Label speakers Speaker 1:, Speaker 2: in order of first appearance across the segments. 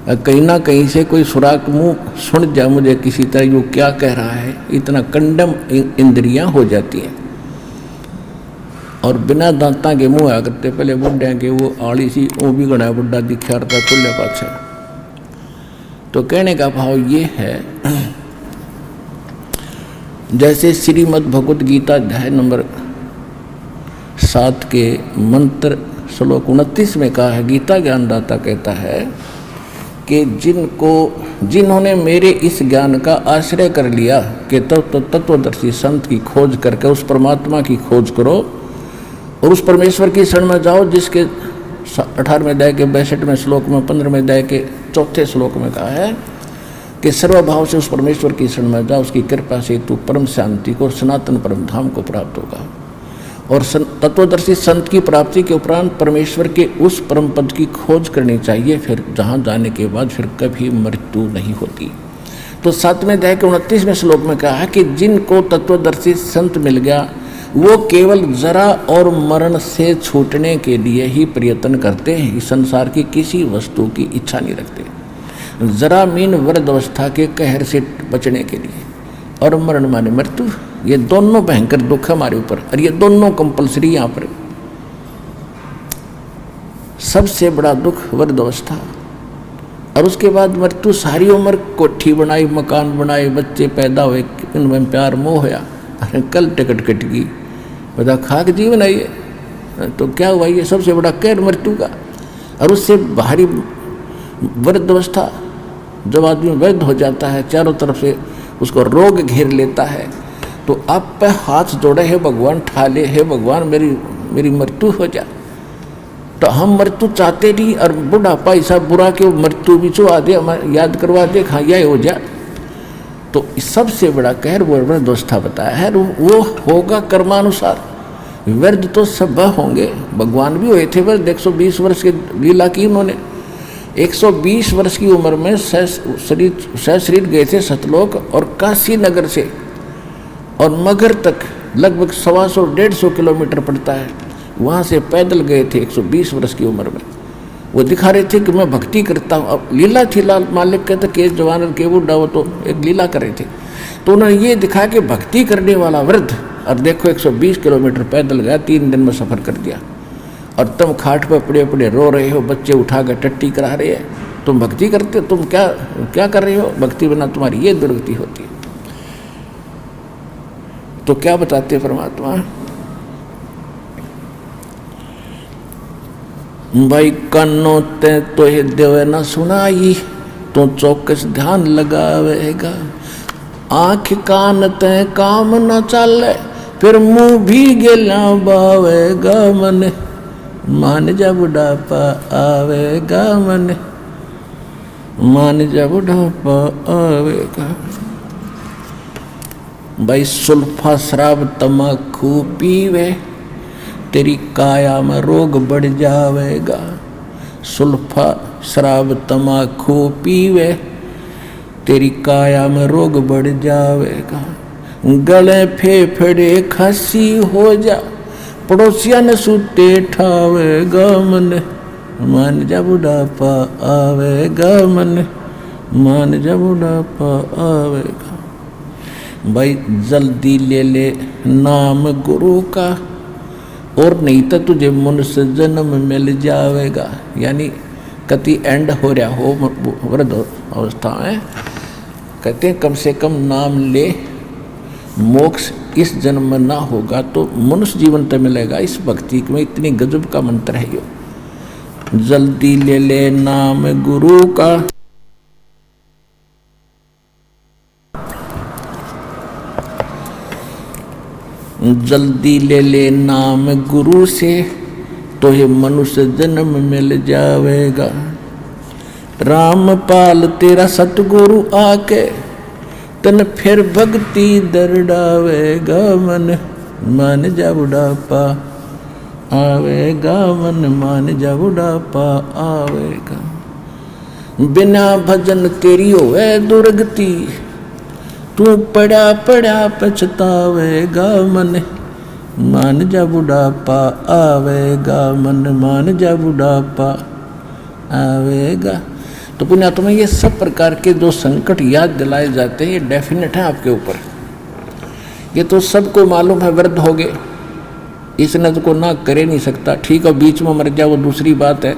Speaker 1: कहीं ना कहीं से कोई सुराग मुंह सुन जा मुझे किसी तरह, वो क्या कह रहा है, इतना कंडम इंद्रियां हो जाती हैं। और बिना दांता के मुँह आ करते पहले बुढ़े के वो आड़ी सी वो भी गणा बुढ़ा दिखा रहा खुले पाछे। तो कहने का भाव ये है, जैसे श्रीमद् भगवद गीता अध्याय नंबर 7 के मंत्र श्लोक 29 में कहा है, गीता ज्ञानदाता कहता है कि जिन्होंने मेरे इस ज्ञान का आश्रय कर लिया कि तत्वदर्शी संत की खोज करके उस परमात्मा की खोज करो और उस परमेश्वर की शरण में जाओ, जिसके 18वें अध्याय के 62वें श्लोक में 15वें अध्याय के 4थे श्लोक में कहा है कि सर्वभाव से उस परमेश्वर की शरण में जाओ, उसकी कृपा से तू परम शांति को, सनातन परम धाम को प्राप्त होगा। और तत्वदर्शी संत की प्राप्ति के उपरांत परमेश्वर के उस परम पद की खोज करनी चाहिए, फिर जहाँ जाने के बाद फिर कभी मृत्यु नहीं होती। तो 7वें अध्याय के 29वें श्लोक में कहा है कि जिनको तत्वदर्शी संत मिल गया वो केवल जरा और मरण से छूटने के लिए ही प्रयत्न करते हैं, इस संसार की किसी वस्तु की इच्छा नहीं रखते। जरा मीन वृद्ध अवस्था के कहर से बचने के लिए, और मरण माने मृत्यु, ये दोनों भयंकर दुख हमारे ऊपर, और ये दोनों कंपलसरी यहाँ पर। सबसे बड़ा दुख वृद्ध अवस्था, और उसके बाद मृत्यु। सारी उम्र कोठी बनाई, मकान बनाए, बच्चे पैदा हुए, इनमें प्यार मोह होया, अरे कल टिकट कट गई, बता खाक जीवन है ये, तो क्या हुआ, ये सबसे बड़ा कहर मृत्यु का। और उससे बाहरी वृद्ध अवस्था, जब आदमी वृद्ध हो जाता है, चारों तरफ से उसको रोग घेर लेता है, तो आप पे हाथ जोड़े है भगवान, ठाले है भगवान मेरी मृत्यु हो जा। तो हम मृत्यु चाहते नहीं, और बुढ़ापा ऐसा बुरा कि मृत्यु भी चुआ दे, याद करवा दे, हाँ यह हो जा। तो सबसे बड़ा कहर वो वृद्ध अवस्था बताया है, वो होगा कर्मानुसार। वृद्ध तो सब होंगे, भगवान भी हुए थे वृद्ध, 120 वर्ष की लीला की उन्होंने। 120 वर्ष की उम्र में शरीर गए थे सतलोक, और काशी नगर से और मगर तक लगभग 125-150 किलोमीटर पड़ता है, वहाँ से पैदल गए थे 120 वर्ष की उम्र में। वो दिखा रहे थे कि मैं भक्ति करता हूँ। अब लीला थी, लाल मालिक कहते के जवान के बूढ़ा, वो तो एक लीला कर रहे थे। तो उन्होंने ये दिखा कि भक्ति करने वाला वृद्ध, और देखो 120 किलोमीटर पैदल गया, 3 दिन में सफ़र कर दिया, और तुम खाट पर पड़े पड़े रो रहे हो, बच्चे उठा कर टट्टी करा रहे हैं, तुम भक्ति करते हो, तुम क्या कर रहे हो, भक्ति बिना तुम्हारी ये दुर्गति होती है। तो क्या बताते परमात्मा, भाई कानों ते तो ये देवे ना सुनाई, तो चौकस ध्यान लगावेगा। आँख कान ते काम न चले, फिर मुंह भी गेला बावेगा मन, मान जा बुढ़ापा आवेगा मन, मान जा बुढ़ापा आवेगा। भाई सुल्फा शराब तमाकू पीवे, तेरी काया में रोग बढ़ जावेगा। सुल्फा शराब तमाकू पीवे, तेरी काया में रोग बढ़ जावेगा। गले फेफड़े खांसी हो जा, पड़ोसिया ने सूते ठावेगा मन, मान जा बुढ़ापा आवेगा मन, मान जा बुढ़ापा आवेगा। भाई जल्दी ले ले नाम गुरु का, और नहीं तो तुझे मनुष्य जन्म मिल जावेगा। यानी कति एंड हो रहा हो वृद्ध अवस्था में, कहते हैं कम से कम नाम ले, मोक्ष इस जन्म में ना होगा तो मनुष्य जीवन तो मिलेगा। इस भक्ति में इतनी गजब का मंत्र है यो, जल्दी ले ले नाम गुरु का, जल्दी ले ले नाम गुरु से, तो ये मनुष्य जन्म मिल जावेगा। रामपाल तेरा सतगुरु आके, तन फिर भक्ति दरड़ावेगा मन, मान जा बुढ़ापा आवेगा मन, मान जा बुढ़ापा आवेगा। बिना भजन तेरी होवे दुर्गति, तू पड़ा पड़ा पछतावेगा मन, मान जा बुढ़ापा आवेगा मन, मान जा बुढ़ापा आवेगा। तो पुण्यात्मा ये सब प्रकार के जो संकट याद दिलाए जाते हैं ये डेफिनेट है आपके ऊपर। ये तो सबको मालूम है, वृद्ध हो गए, इसने तो को ना करे नहीं सकता। ठीक है, बीच में मर जाए वो दूसरी बात है,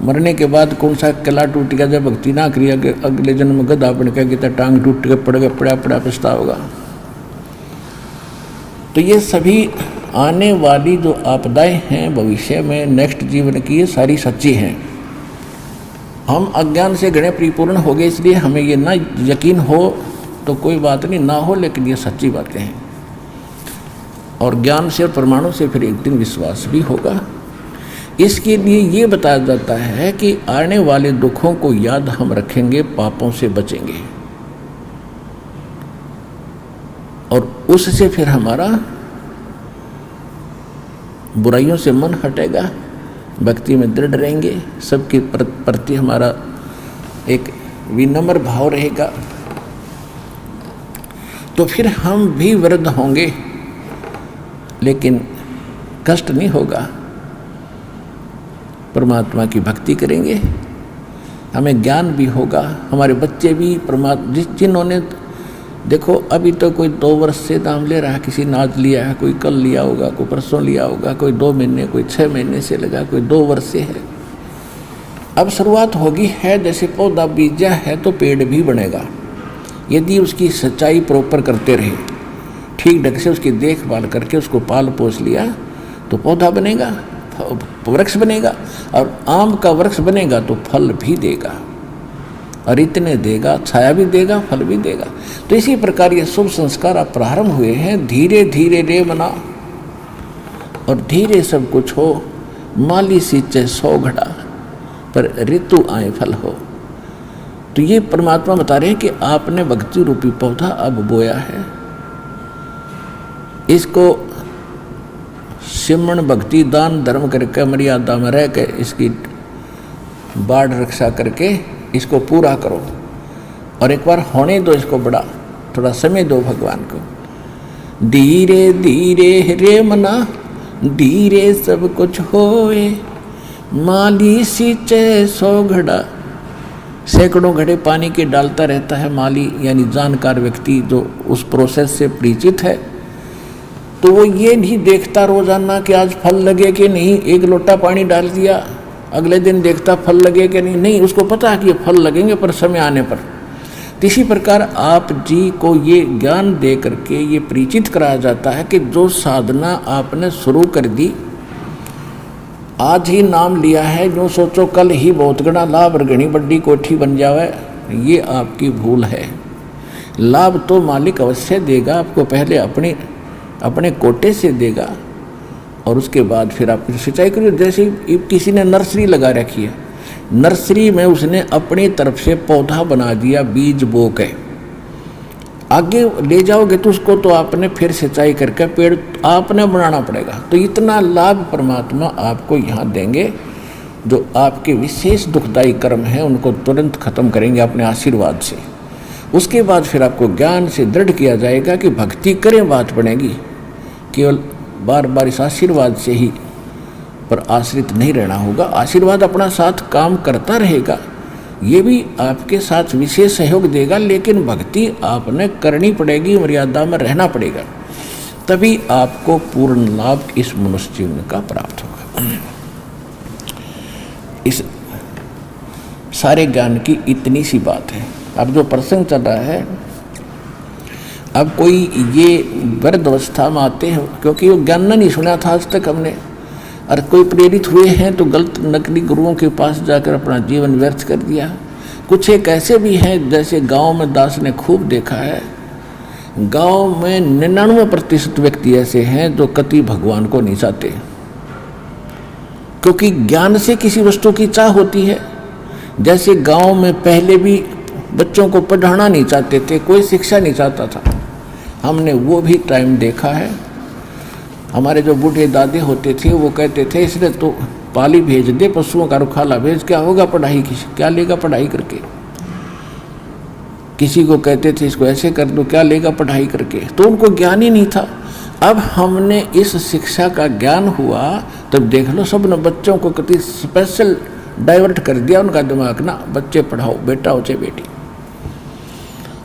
Speaker 1: मरने के बाद कौन सा किला टूट गया, जब भक्ति ना करी अगले जन्म में गधा बन के तो टांग टूट के पड़ गया, पड़ा पछताओगा। तो ये सभी आने वाली जो आपदाएं हैं भविष्य में, नेक्स्ट जीवन की, ये सारी सच्ची हैं। हम अज्ञान से घणे परिपूर्ण हो गए, इसलिए हमें ये ना यकीन हो तो कोई बात नहीं, ना हो लेकिन ये सच्ची बातें हैं। और ज्ञान से और प्रमाणों से फिर एक दिन विश्वास भी होगा। इसके लिए ये बताया जाता है कि आने वाले दुखों को याद हम रखेंगे, पापों से बचेंगे और उससे फिर हमारा बुराइयों से मन हटेगा, भक्ति में दृढ़ रहेंगे, सबके प्रति हमारा एक विनम्र भाव रहेगा। तो फिर हम भी वृद्ध होंगे लेकिन कष्ट नहीं होगा, परमात्मा की भक्ति करेंगे, हमें ज्ञान भी होगा, हमारे बच्चे भी परमात्मा जिन्होंने देखो अभी तो कोई 2 वर्ष से दाम ले रहा है, किसी ने आज लिया है, कोई कल लिया होगा, कोई परसों लिया होगा, कोई 2 महीने, कोई 6 महीने से लगा, कोई 2 वर्ष से है। अब शुरुआत होगी है, जैसे पौधा बीजा है तो पेड़ भी बनेगा, यदि उसकी सच्चाई प्रॉपर करते रहे, ठीक ढंग से उसकी देखभाल करके उसको पाल पोस लिया तो पौधा बनेगा, वृक्ष बनेगा, और आम का वृक्ष बनेगा तो फल भी देगा, और इतने देगा, छाया भी देगा, फल भी देगा। तो इसी प्रकार ये शुभ संस्कार आप प्रारंभ हुए हैं। धीरे धीरे रे मना और धीरे सब कुछ हो, माली सींचे 100 घड़ा पर ऋतु आए फल हो। तो ये परमात्मा बता रहे हैं कि आपने भक्ति रूपी पौधा अब बोया है, इसको सिमरण भक्ति दान धर्म करके मर्यादा में रह के इसकी बाढ़ रक्षा करके इसको पूरा करो, और एक बार होने दो इसको, बड़ा थोड़ा समय दो भगवान को। धीरे धीरे रे मना धीरे सब कुछ होए, माली सींचे 100 घड़ा। सैकड़ों घड़े पानी के डालता रहता है माली, यानी जानकार व्यक्ति जो उस प्रोसेस से परिचित है। तो वो ये नहीं देखता रोजाना कि आज फल लगे कि नहीं, एक लोटा पानी डाल दिया, अगले दिन देखता फल लगे कि नहीं, उसको पता है कि ये फल लगेंगे पर समय आने पर। तो इसी प्रकार आप जी को ये ज्ञान दे करके ये परिचित कराया जाता है कि जो साधना आपने शुरू कर दी, आज ही नाम लिया है, जो सोचो कल ही बहुत गणा लाभ और घनी बड्डी कोठी बन जावे, ये आपकी भूल है। लाभ तो मालिक अवश्य देगा आपको, पहले अपने कोटे से देगा और उसके बाद फिर आप सिंचाई करिए। जैसे किसी ने नर्सरी लगा रखी है, नर्सरी में उसने अपनी तरफ से पौधा बना दिया, बीज बो के आगे ले जाओगे तो उसको तो आपने फिर सिंचाई करके पेड़ आपने बनाना पड़ेगा। तो इतना लाभ परमात्मा आपको यहाँ देंगे, जो आपके विशेष दुखदायी कर्म हैं उनको तुरंत खत्म करेंगे अपने आशीर्वाद से। उसके बाद फिर आपको ज्ञान से दृढ़ किया जाएगा कि भक्ति करें बात बनेगी, केवल बार बार इस आशीर्वाद से ही पर आश्रित नहीं रहना होगा। आशीर्वाद अपना साथ काम करता रहेगा, ये भी आपके साथ विशेष सहयोग देगा, लेकिन भक्ति आपने करनी पड़ेगी, मर्यादा में रहना पड़ेगा, तभी आपको पूर्ण लाभ इस मनुष्य जीवन का प्राप्त होगा। इस सारे ज्ञान की इतनी सी बात है। अब जो प्रसंग चल रहा है, अब कोई ये वृद्ध अवस्था में आते हैं, क्योंकि वो ज्ञान नहीं सुना था आज तक हमने, और कोई प्रेरित हुए हैं तो गलत नकली गुरुओं के पास जाकर अपना जीवन व्यर्थ कर दिया। कुछ एक ऐसे भी हैं, जैसे गांव में दास ने खूब देखा है, गांव में 99% व्यक्ति ऐसे हैं जो कति भगवान को नहीं चाहते, क्योंकि ज्ञान से किसी वस्तु की चाह होती है। जैसे गांव में पहले भी बच्चों को पढ़ाना नहीं चाहते थे, कोई शिक्षा नहीं चाहता था, हमने वो भी टाइम देखा है। हमारे जो बूढ़े दादे होते थे वो कहते थे इसलिए तो पाली भेज दे, पशुओं का रुखाला भेज, क्या होगा पढ़ाई की, क्या लेगा पढ़ाई करके। किसी को कहते थे इसको ऐसे कर दो, क्या लेगा पढ़ाई करके, तो उनको ज्ञान ही नहीं था। अब हमने इस शिक्षा का ज्ञान हुआ, तब देख लो सब ने बच्चों को कितनी स्पेशल डाइवर्ट कर दिया उनका दिमाग ना, बच्चे पढ़ाओ, बेटा हो चाहे बेटी।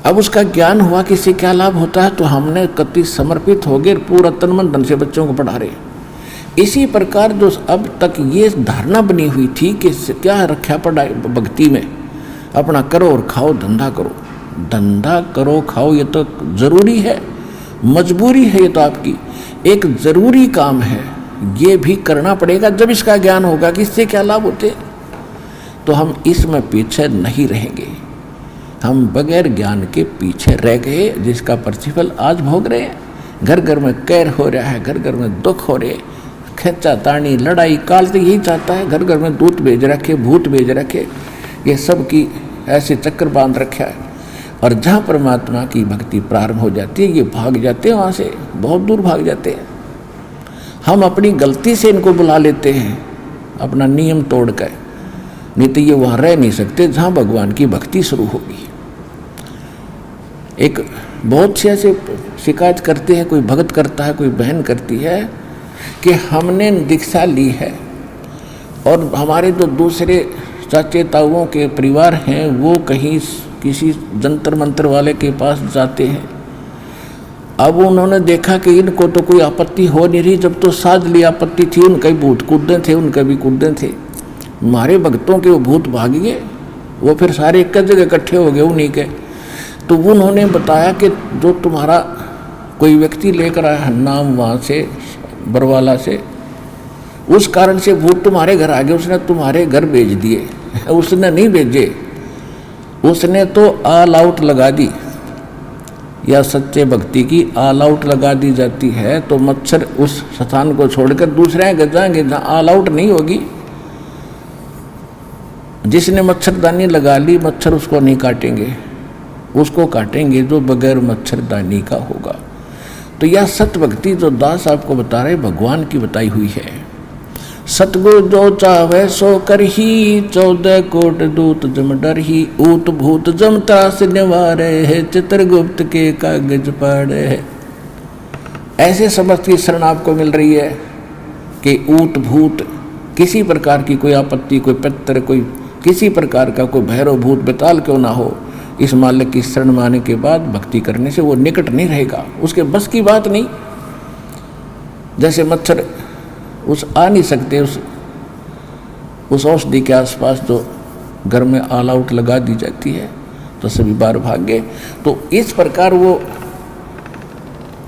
Speaker 1: अब उसका ज्ञान हुआ कि इससे क्या लाभ होता है, तो हमने कति समर्पित हो गए, पूरा तन मन धन से बच्चों को पढ़ा रहे। इसी प्रकार जो अब तक ये धारणा बनी हुई थी कि क्या रखा पढ़ाई भक्ति में, अपना करो और खाओ, धंधा करो, धंधा करो खाओ, ये तो जरूरी है, मजबूरी है, ये तो आपकी एक जरूरी काम है, ये भी करना पड़ेगा। जब इसका ज्ञान होगा कि इससे क्या लाभ होते, तो हम इसमें पीछे नहीं रहेंगे। हम बगैर ज्ञान के पीछे रह गए, जिसका प्रतिफल आज भोग रहे हैं। घर घर में कैर हो रहा है, घर घर में दुख हो रहे, खेचा तानी लड़ाई, काल तो यही चाहता है, घर घर में दूत भेज रखे, भूत भेज रखे, ये सब की ऐसे चक्कर बांध रखा है। और जहाँ परमात्मा की भक्ति प्रारंभ हो जाती है, ये भाग जाते हैं वहाँ से, बहुत दूर भाग जाते हैं। हम अपनी गलती से इनको बुला लेते हैं, अपना नियम तोड़ कर, नहीं तो ये वहाँ रह नहीं सकते जहाँ भगवान की भक्ति शुरू होगी। एक बहुत से ऐसे शिकायत करते हैं, कोई भगत करता है, कोई बहन करती है कि हमने दीक्षा ली है और हमारे जो दूसरे चाचे ताऊओं के परिवार हैं वो कहीं किसी जंतर मंतर वाले के पास जाते हैं। अब उन्होंने देखा कि इनको तो कोई आपत्ति हो नहीं रही, जब तो साज ली आपत्ति थी, उनके भूत कूदे थे, उनके भी कूदे थे। हमारे भक्तों के वो भूत भाग गए, वो फिर सारे एक जगह इकट्ठे हो गए उन्हीं के। तो उन्होंने बताया कि जो तुम्हारा कोई व्यक्ति लेकर आया है नाम वहाँ से बरवाला से, उस कारण से भूत तुम्हारे घर आ गए, उसने तुम्हारे घर भेज दिए। उसने नहीं भेजे, उसने तो ऑल आउट लगा दी, या सच्चे भक्ति की ऑल आउट लगा दी जाती है तो मच्छर उस स्थान को छोड़कर दूसरे घर जाएंगे जहाँ ऑल आउट नहीं होगी। जिसने मच्छरदानी लगा ली, मच्छर उसको नहीं काटेंगे, उसको काटेंगे जो बगैर मच्छरदानी का होगा। तो यह सत्य भक्ति जो दास आपको बता रहे भगवान की बताई हुई है। सतगुरु जो चाहे सो कर ही, 14 कोट दूत जम डर ही, ऊत भूत जम त्रास निवारे है, चित्रगुप्त के कागज पढ़े है। ऐसे समस्त की शरण आपको मिल रही है कि ऊत भूत किसी प्रकार की कोई आपत्ति, कोई पत्र, कोई किसी प्रकार का कोई भैरव भूत बेताल क्यों ना हो, इस मालिक की शरण में आने के बाद भक्ति करने से वो निकट नहीं रहेगा, उसके बस की बात नहीं। जैसे मच्छर उस आ नहीं सकते उस औषधि के आसपास जो घर में ऑल आउट लगा दी जाती है, तो सभी बार भाग गए। तो इस प्रकार वो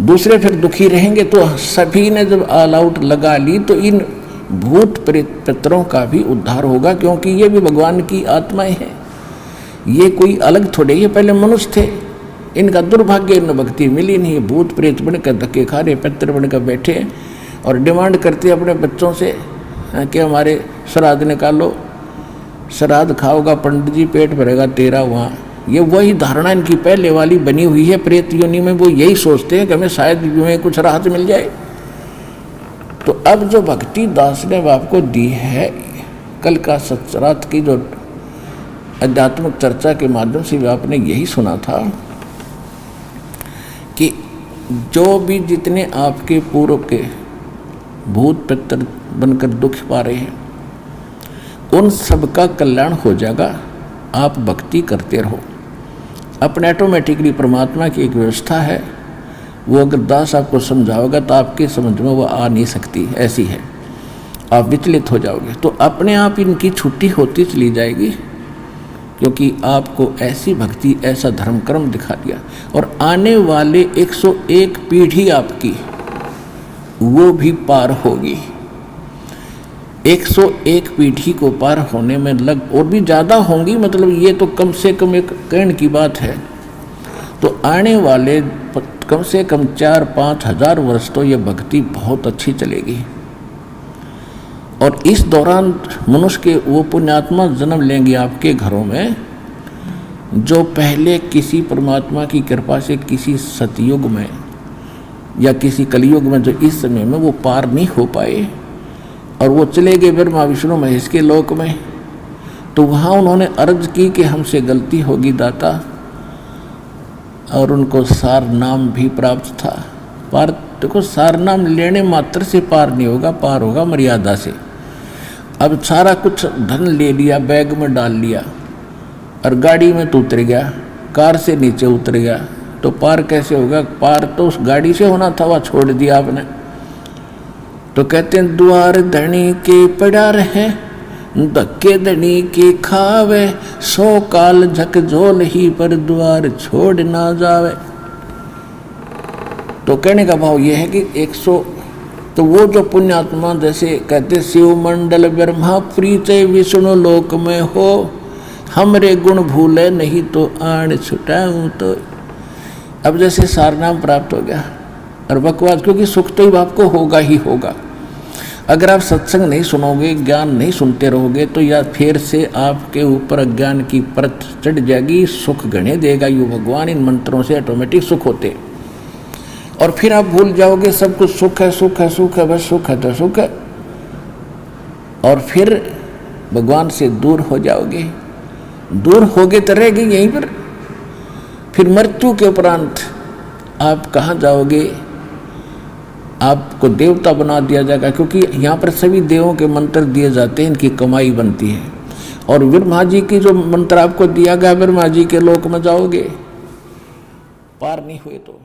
Speaker 1: दूसरे फिर दुखी रहेंगे। तो सभी ने जब ऑल आउट लगा ली तो इन भूत प्रेत पितरों का भी उद्धार होगा, क्योंकि ये भी भगवान की आत्माएं हैं, ये कोई अलग थोड़े, ये पहले मनुष्य थे, इनका दुर्भाग्य, इन भक्ति मिली नहीं। भूत प्रेत बनकर धक्के खा रहे, पितर बनकर बैठे और डिमांड करते अपने बच्चों से कि हमारे श्राद्ध निकालो, श्राद्ध खाओगा पंडित जी, पेट भरेगा तेरा वहाँ। ये वही धारणा इनकी पहले वाली बनी हुई है प्रेत योनि में। वो यही सोचते हैं कि हमें शायद में कुछ राहत मिल जाए। तो अब जो भक्ति दास ने आपको दी है, कल का सत्सरात की जो आध्यात्मिक चर्चा के माध्यम से भी आपने यही सुना था कि जो भी जितने आपके पूर्व के भूत पितर बनकर दुख पा रहे हैं, उन सब का कल्याण हो जाएगा। आप भक्ति करते रहो, अपने ऑटोमेटिकली परमात्मा की एक व्यवस्था है, वो अगर दास आपको समझाओगा तो आपके समझ में वो आ नहीं सकती, ऐसी है, आप विचलित हो जाओगे। तो अपने आप इनकी छुट्टी होती चली जाएगी, क्योंकि आपको ऐसी भक्ति, ऐसा धर्म कर्म दिखा दिया। और आने वाले 101 पीढ़ी आपकी वो भी पार होगी। 101 पीढ़ी को पार होने में लग और भी ज़्यादा होंगी, मतलब ये तो कम से कम एक कहने की बात है। तो आने वाले कम से कम 4-5 हज़ार वर्ष तो ये भक्ति बहुत अच्छी चलेगी। और इस दौरान मनुष्य के वो पुण्यात्मा जन्म लेंगे आपके घरों में, जो पहले किसी परमात्मा की कृपा से किसी सतयुग में या किसी कलयुग में, जो इस समय में वो पार नहीं हो पाए, और वो चले गए ब्रह्मा विष्णु महेश के लोक में। तो वहाँ उन्होंने अर्ज की कि हमसे गलती होगी दाता, और उनको सार नाम भी प्राप्त था। पार देखो, सार नाम लेने मात्र से पार नहीं होगा, पार होगा मर्यादा से। अब सारा कुछ धन ले लिया, बैग में डाल लिया और गाड़ी में तो उतर गया, कार से नीचे उतर गया, तो पार कैसे होगा? पार तो उस गाड़ी से होना था, वह छोड़ दिया आपने। तो कहते हैं द्वार धनी के पड़ा रहे, धक्के धनी के खावे, 100 काल झकझोल ही पर द्वार छोड़ ना जावे। तो कहने का भाव यह है कि 100, तो वो जो पुण्यात्मा जैसे कहते शिव मंडल ब्रह्मा प्रीत विष्णु लोक में हो, हमरे गुण भूले नहीं तो आण छुटाऊं तो। अब जैसे सारनाम प्राप्त हो गया और बकवास, क्योंकि सुख तो आपको होगा ही होगा। अगर आप सत्संग नहीं सुनोगे, ज्ञान नहीं सुनते रहोगे, तो या फिर से आपके ऊपर अज्ञान की परत चढ़ जाएगी, सुख गणे देगा यू भगवान। इन मंत्रों से ऑटोमेटिक सुख होते, और फिर आप भूल जाओगे सब कुछ सुख है, सुख है, सुख है, बस सुख है तो सुख है, और फिर भगवान से दूर हो जाओगे। दूर होगे तो रहेगी यहीं पर। फिर मृत्यु के उपरांत आप कहाँ जाओगे? आपको देवता बना दिया जाएगा, क्योंकि यहाँ पर सभी देवों के मंत्र दिए जाते हैं, इनकी कमाई बनती है। और ब्रह्मा जी की जो मंत्र आपको दिया गया, ब्रह्मा जी के लोक में जाओगे, पार नहीं हुए तो।